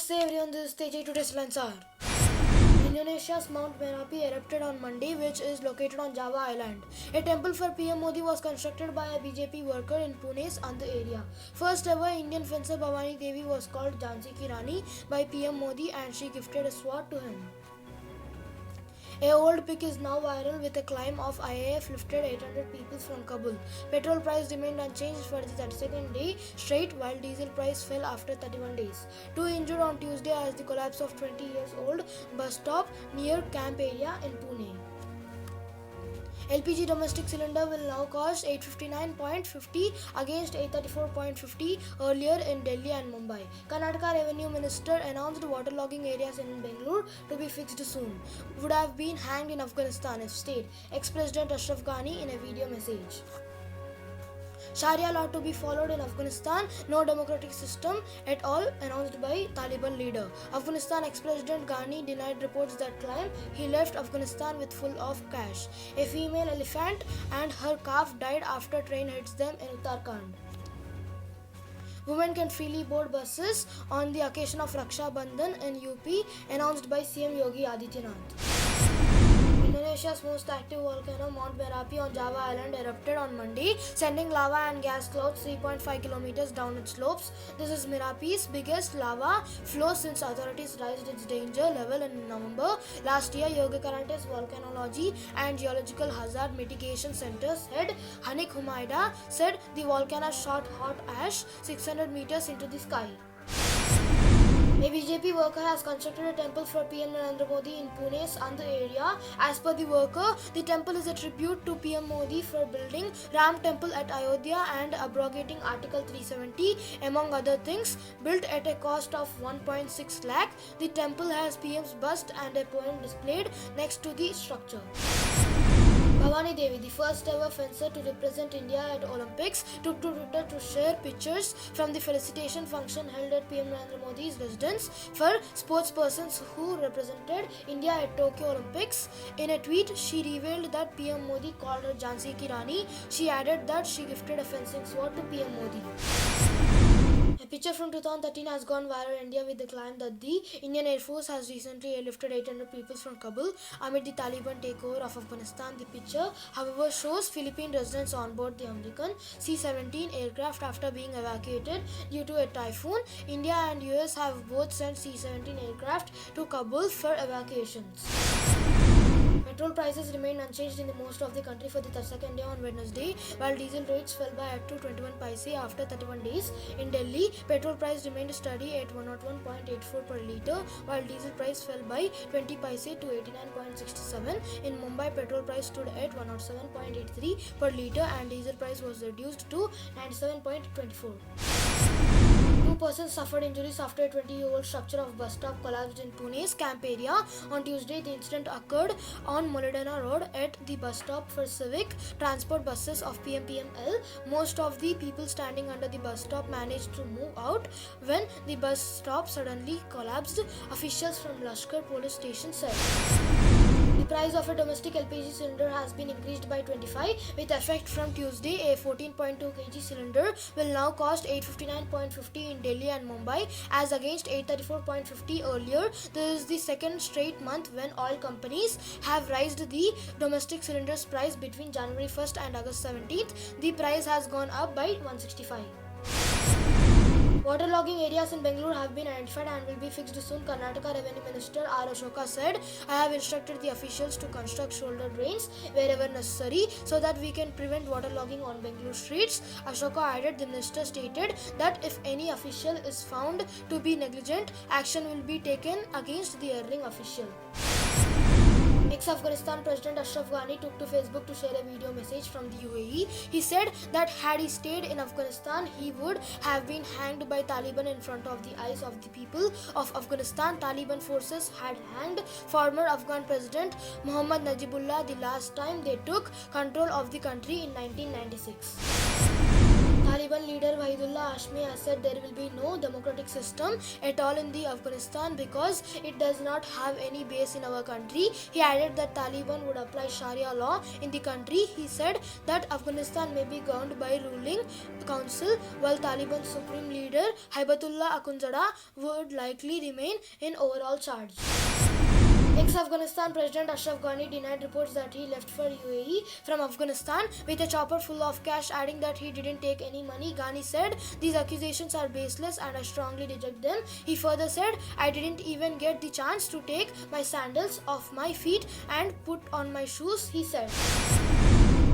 Namaste everyone, this is Teji. Today's headlines are: Indonesia's Mount Merapi erupted on Monday, which is located on Java Island. A temple for PM Modi was constructed by a BJP worker in Pune's Andhra area. First ever Indian fencer Bhavani Devi was called Jhansi Ki Rani by PM Modi and she gifted a sword to him. A old pic is now viral with a claim of IAF lifted 800 people from Kabul. Petrol price remained unchanged for the 32nd day straight while diesel price fell after 31 days. 2 injured on Tuesday as the collapse of 20 years old bus stop near camp area in Pune. LPG domestic cylinder will now cost 859.50 against 834.50 earlier in Delhi and Mumbai. Karnataka Revenue Minister announced waterlogging areas in Bangalore to be fixed soon. Would have been hanged in Afghanistan if stayed, ex-President Ashraf Ghani in a video message. Sharia law to be followed in Afghanistan, no democratic system at all, announced by Taliban leader. Afghanistan ex-President Ghani denied reports that claim he left Afghanistan with full of cash. A female elephant and her calf died after train hits them in Uttarakhand. Women can freely board buses on the occasion of Raksha Bandhan in UP, announced by CM Yogi Adityanath. Indonesia's most active volcano, Mount Merapi on Java Island, erupted on Monday, sending lava and gas clouds 3.5 kilometers down its slopes. This is Merapi's biggest lava flow since authorities raised its danger level in November last year. Yogyakarta's Volcanology and Geological Hazard Mitigation Center's head, Hanik Humaida, said the volcano shot hot ash 600 meters into the sky. A BJP worker has constructed a temple for PM Narendra Modi in Pune's Andhra area. As per the worker, the temple is a tribute to PM Modi for building Ram Temple at Ayodhya and abrogating Article 370, among other things. Built at a cost of 1.6 lakh, the temple has PM's bust and a poem displayed next to the structure. Bhavani Devi, the first ever fencer to represent India at Olympics, took to Twitter to share pictures from the felicitation function held at PM Narendra Modi's residence for sportspersons who represented India at Tokyo Olympics. In a tweet, she revealed that PM Modi called her Jhansi Ki Rani. She added that she gifted a fencing sword to PM Modi. A picture from 2013 has gone viral in India with the claim that the Indian Air Force has recently airlifted 800 people from Kabul amid the Taliban takeover of Afghanistan. The picture, however, shows Philippine residents on board the American C-17 aircraft after being evacuated due to a typhoon. India and US have both sent C-17 aircraft to Kabul for evacuations. Petrol prices remained unchanged in the most of the country for the 32nd day on Wednesday, while diesel rates fell by up to 21 paise after 31 days. In Delhi, petrol price remained steady at 101.84 per litre, while diesel price fell by 20 paise to 89.67. In Mumbai, petrol price stood at 107.83 per litre and diesel price was reduced to 97.24. 2 persons suffered injuries after a 20-year-old structure of bus stop collapsed in Pune's camp area. On Tuesday, the incident occurred on Molidana Road at the bus stop for civic transport buses of PMPML. Most of the people standing under the bus stop managed to move out when the bus stop suddenly collapsed, officials from Lashkar police station said. The price of a domestic LPG cylinder has been increased by 25 with effect from Tuesday. A 14.2 kg cylinder will now cost 859.50 in Delhi and Mumbai as against 834.50 earlier. This is the second straight month when oil companies have raised the domestic cylinders price between January 1st and August 17th. The price has gone up by 165. Waterlogging areas in Bangalore have been identified and will be fixed soon. Karnataka Revenue Minister R. Ashoka said, I have instructed the officials to construct shoulder drains wherever necessary so that we can prevent waterlogging on Bangalore streets. Ashoka added, the minister stated that if any official is found to be negligent, action will be taken against the erring official. Ex-Afghanistan President Ashraf Ghani took to Facebook to share a video message from the UAE. He said that had he stayed in Afghanistan, he would have been hanged by Taliban in front of the eyes of the people of Afghanistan. Taliban forces had hanged former Afghan President Muhammad Najibullah the last time they took control of the country in 1996. Taliban leader Wahidullah Hashmi has said there will be no democratic system at all in the Afghanistan because it does not have any base in our country. He added that Taliban would apply Sharia law in the country. He said that Afghanistan may be governed by ruling council while Taliban supreme leader Haibatullah Akhundzada would likely remain in overall charge. Ex-Afghanistan President Ashraf Ghani denied reports that he left for UAE from Afghanistan with a chopper full of cash, adding that he didn't take any money. Ghani said, "These accusations are baseless and I strongly reject them." He further said, "I didn't even get the chance to take my sandals off my feet and put on my shoes," he said.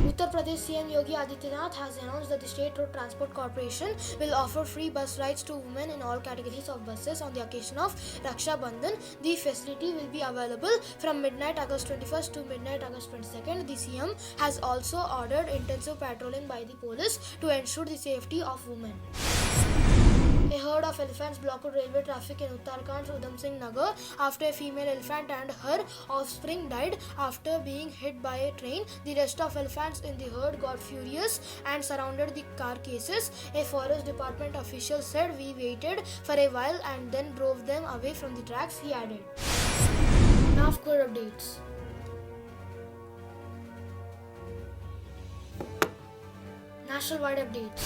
Uttar Pradesh CM Yogi Adityanath has announced that the State Road Transport Corporation will offer free bus rides to women in all categories of buses on the occasion of Raksha Bandhan. The facility will be available from midnight August 21st to midnight August 22nd. The CM has also ordered intensive patrolling by the police to ensure the safety of women. A herd of elephants blocked railway traffic in Uttarakand's Udham Singh Nagar after a female elephant and her offspring died after being hit by a train. The rest of elephants in the herd got furious and surrounded the carcasses. A forest department official said, "We waited for a while and then drove them away from the tracks," he added. Navkor updates. National-wide updates.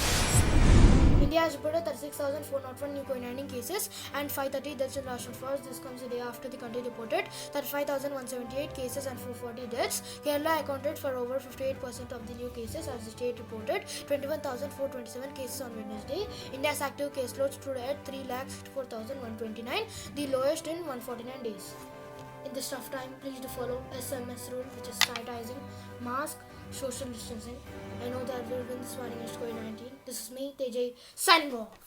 India has reported 36,401 new COVID-19 cases and 530 deaths in last 24 hours. This comes a day after the country reported 35,178 cases and 440 deaths. Kerala accounted for over 58% of the new cases as the state reported 21,427 cases on Wednesday. India's active caseload stood at 3,64,129, the lowest in 149 days. In this tough time, please do follow SMS rule, which is sanitizing, mask, social distancing. I know that we'll win this fight against COVID-19. This is me, Tejay, signing off.